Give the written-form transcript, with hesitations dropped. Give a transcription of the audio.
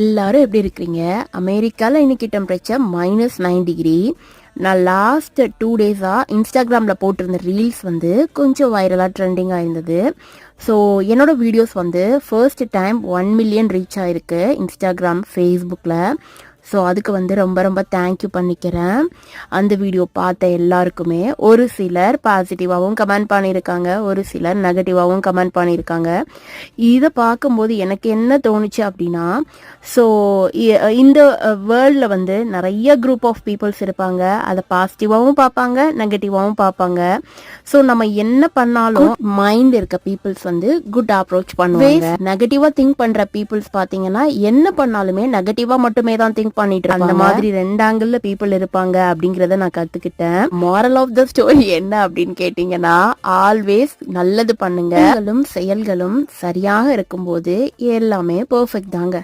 எல்லாரும் எப்படி இருக்கிறீங்க? அமெரிக்காவில் இன்னைக்கு டெம்பரேச்சர் -9 டிகிரி. நான் லாஸ்ட் 2 டேஸாக இன்ஸ்டாகிராமில் போட்டிருந்த ரீல்ஸ் வந்து கொஞ்சம் வைரலாக ட்ரெண்டிங்காக இருந்தது. ஸோ என்னோட வீடியோஸ் வந்து ஃபர்ஸ்ட் டைம் 1 மில்லியன் ரீச் ஆயிருக்கு இன்ஸ்டாகிராம், ஃபேஸ்புக்கில். ஸோ அதுக்கு வந்து ரொம்ப ரொம்ப தேங்க்யூ பண்ணிக்கிறேன். அந்த வீடியோ பார்த்த எல்லாருக்குமே ஒரு சிலர் பாசிட்டிவாகவும் கமெண்ட் பண்ணியிருக்காங்க, ஒரு சிலர் நெகட்டிவாகவும் கமெண்ட் பண்ணியிருக்காங்க. இதை பார்க்கும்போது எனக்கு என்ன தோணுச்சு அப்படின்னா, ஸோ இந்த வேர்ல்டில் வந்து நிறைய குரூப் ஆஃப் பீப்புள்ஸ் இருப்பாங்க. அதை பாசிட்டிவாகவும் பார்ப்பாங்க, நெகட்டிவாகவும் பார்ப்பாங்க. ஸோ நம்ம என்ன பண்ணாலும் மைண்ட் இருக்க பீப்புள்ஸ் வந்து குட் அப்ரோச் பண்ணுவாங்க. நெகட்டிவாக திங்க் பண்ணுற பீப்புள்ஸ் பார்த்தீங்கன்னா என்ன பண்ணாலுமே நெகட்டிவாக மட்டுமே தான் திங்க் பண்ணிட்டு இருப்பாங்க. அந்த மாதிரி 2 ஆங்கிள் பீப்புள் இருப்பாங்க அப்படிங்கறத நான் கத்துக்கிட்டேன். மாரல் ஆஃப் த ஸ்டோரி என்ன அப்படின்னு கேட்டீங்கன்னா, ஆல்வேஸ் நல்லது பண்ணுங்க. செயல்களும் சரியாக இருக்கும்போது எல்லாமே பெர்ஃபெக்ட் தாங்க.